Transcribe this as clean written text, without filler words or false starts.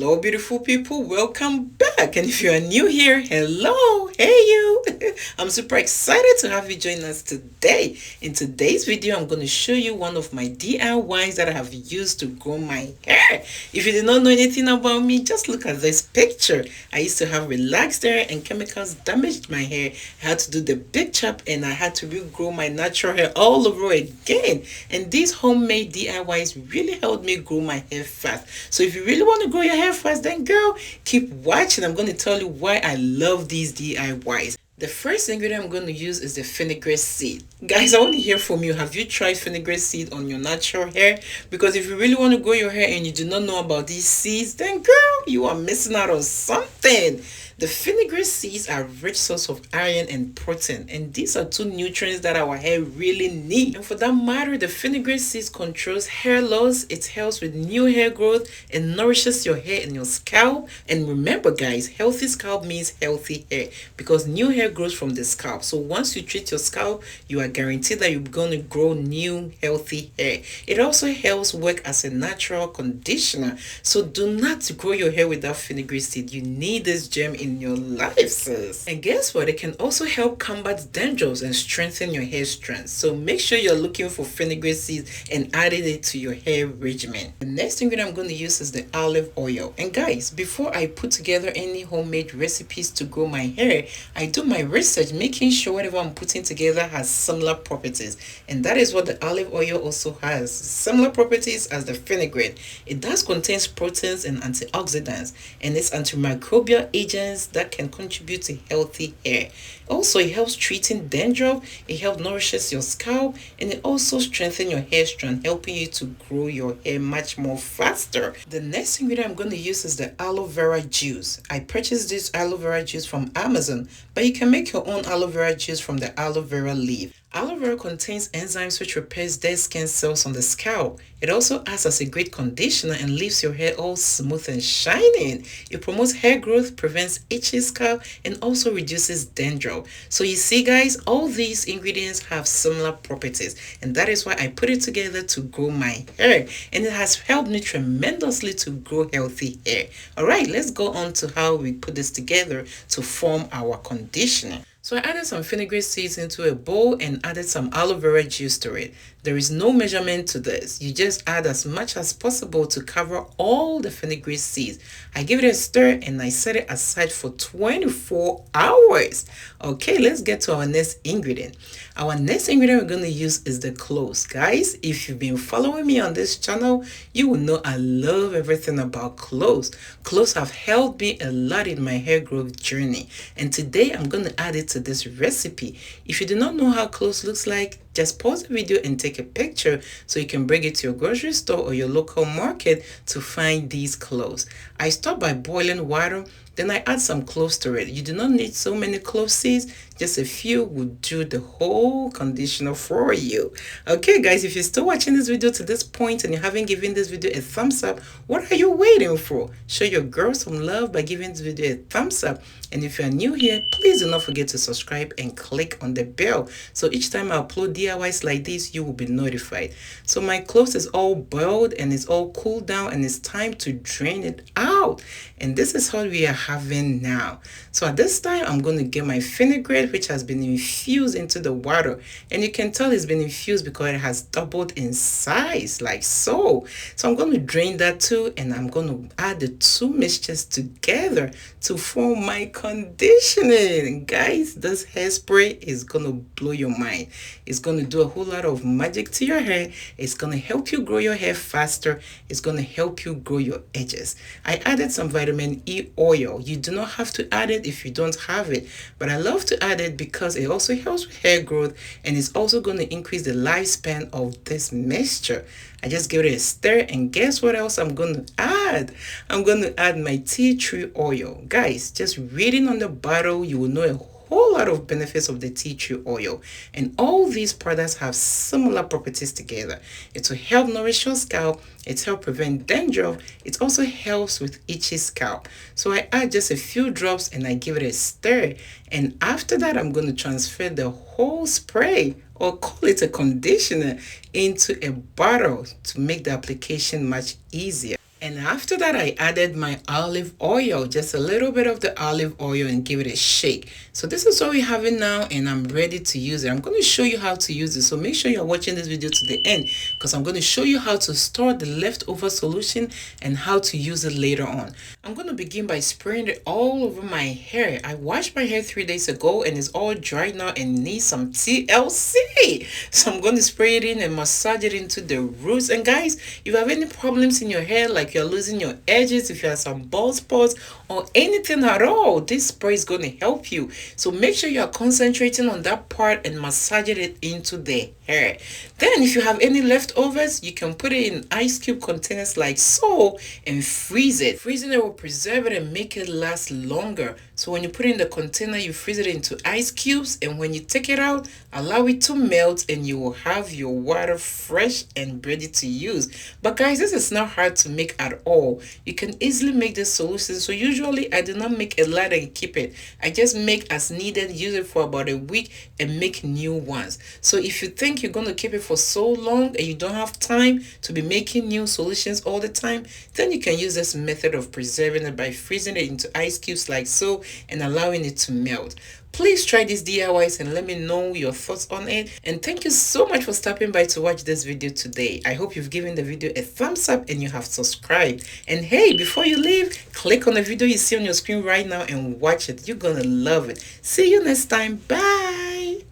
Hello beautiful people, welcome back. And if you are new here, hello, hey you. I'm super excited to have you join us today. In today's video, I'm going to show you one of my DIYs that I have used to grow my hair. If you did not know anything about me, just look at this picture. I used to have relaxed hair and chemicals damaged my hair. I had to do the big chop and I had to regrow my natural hair all over again. And these homemade DIYs really helped me grow my hair fast. So if you really want to grow your hair fast, then girl, keep watching. I'm going to tell you why I love these DIYs. The first ingredient I'm going to use is the fenugreek seed. Guys, I want to hear from you. Have you tried fenugreek seed on your natural hair? Because if you really want to grow your hair and you do not know about these seeds, then girl, you are missing out on something. The fenugreek seeds are a rich source of iron and protein, and these are two nutrients that our hair really need. And for that matter, the fenugreek seeds controls hair loss, it helps with new hair growth, it nourishes your hair and your scalp. And remember guys, healthy scalp means healthy hair because new hair grows from the scalp. So once you treat your scalp, you are guaranteed that you're going to grow new healthy hair. It also helps work as a natural conditioner. So do not grow your hair without fenugreek seed. You need this gem in your life, sis. And guess what? It can also help combat dandruffs and strengthen your hair strength. So make sure you're looking for fenugreek seeds and adding it to your hair regimen. The next ingredient I'm going to use is the olive oil. And guys, before I put together any homemade recipes to grow my hair, I do my research, making sure whatever I'm putting together has similar properties. And that is what the olive oil also has. Similar properties as the fenugreek. It does contain proteins and antioxidants, and it's antimicrobial agents that can contribute to healthy hair. Also, it helps treating dandruff, it helps nourishes your scalp, and it also strengthens your hair strand, helping you to grow your hair much more faster. The next ingredient I'm going to use is the aloe vera juice. I purchased this aloe vera juice from Amazon, but you can make your own aloe vera juice from the aloe vera leaf. Aloe vera contains enzymes which repairs dead skin cells on the scalp. It also acts as a great conditioner and leaves your hair all smooth and shining. It promotes hair growth, prevents itchy scalp, and also reduces dandruff. So you see guys, all these ingredients have similar properties, and that is why I put it together to grow my hair, and it has helped me tremendously to grow healthy hair. Alright, let's go on to how we put this together to form our conditioner. So I added some fenugreek seeds into a bowl and added some aloe vera juice to it. There is no measurement to this. You just add as much as possible to cover all the fenugreek seeds. I give it a stir and I set it aside for 24 hours. Okay, let's get to our next ingredient. Our next ingredient we're going to use is the cloves. Guys, if you've been following me on this channel, you will know I love everything about cloves. Cloves have helped me a lot in my hair growth journey. And today I'm going to add it to this recipe. If you do not know how cloves looks like, just pause the video and take a picture so you can bring it to your grocery store or your local market to find these cloves. I start by boiling water, then I add some cloves to it. You do not need so many clove seeds, just a few will do the whole conditioner for you. Okay guys, if you're still watching this video to this point and you haven't given this video a thumbs up, what are you waiting for? Show your girl some love by giving this video a thumbs up. And if you're new here, please do not forget to subscribe and click on the bell. So each time I upload DIYs like this, you will be notified. So my cloves is all boiled and it's all cooled down and it's time to drain it out. And this is how we are having now. So at this time, I'm going to get my fenugreek, which has been infused into the water. And you can tell it's been infused because it has doubled in size like so. So I'm going to drain that too, and I'm going to add the two mixtures together to form my conditioning. Guys, this hairspray is going to blow your mind. It's going to do a whole lot of magic to your hair. It's going to help you grow your hair faster. It's going to help you grow your edges. I added some vitamin E oil. You do not have to add it if you don't have it, but I love to add it because it also helps with hair growth and it's also going to increase the lifespan of this mixture. I just give it a stir, and guess what else I'm going to add? I'm going to add my tea tree oil. Guys, just reading on the bottle, you will know a whole lot of benefits of the tea tree oil, and all these products have similar properties together. It will help nourish your scalp, it helps prevent dandruff, it also helps with itchy scalp. So I add just a few drops and I give it a stir, and after that I'm going to transfer the whole spray, or call it a conditioner, into a bottle to make the application much easier. And after that, I added my olive oil, just a little bit of the olive oil, and give it a shake. So this is what we have it now, and I'm ready to use it. I'm going to show you how to use it. So make sure you're watching this video to the end, because I'm going to show you how to store the leftover solution and how to use it later on. I'm going to begin by spraying it all over my hair. I washed my hair 3 days ago and it's all dry now and needs some TLC. So I'm going to spray it in and massage it into the roots. And guys, if you have any problems in your hair, like you're losing your edges, if you have some bald spots or anything at all, this spray is going to help you. So make sure you are concentrating on that part and massaging it into the hair. Then if you have any leftovers, you can put it in ice cube containers like so and freeze it. Freezing it will preserve it and make it last longer. So when you put it in the container, you freeze it into ice cubes, and when you take it out, allow it to melt, and you will have your water fresh and ready to use. But guys, this is not hard to make at all. You can easily make this solution. So usually I do not make a lot and keep it. I just make as needed, use it for about a week, and make new ones. So if you think you're going to keep it for so long and you don't have time to be making new solutions all the time, then you can use this method of preserving it by freezing it into ice cubes like so and allowing it to melt. Please try these DIYs and let me know your thoughts on it. And thank you so much for stopping by to watch this video today. I hope you've given the video a thumbs up and you have subscribed. And hey, before you leave, click on the video you see on your screen right now and watch it. You're gonna love it. See you next time. Bye.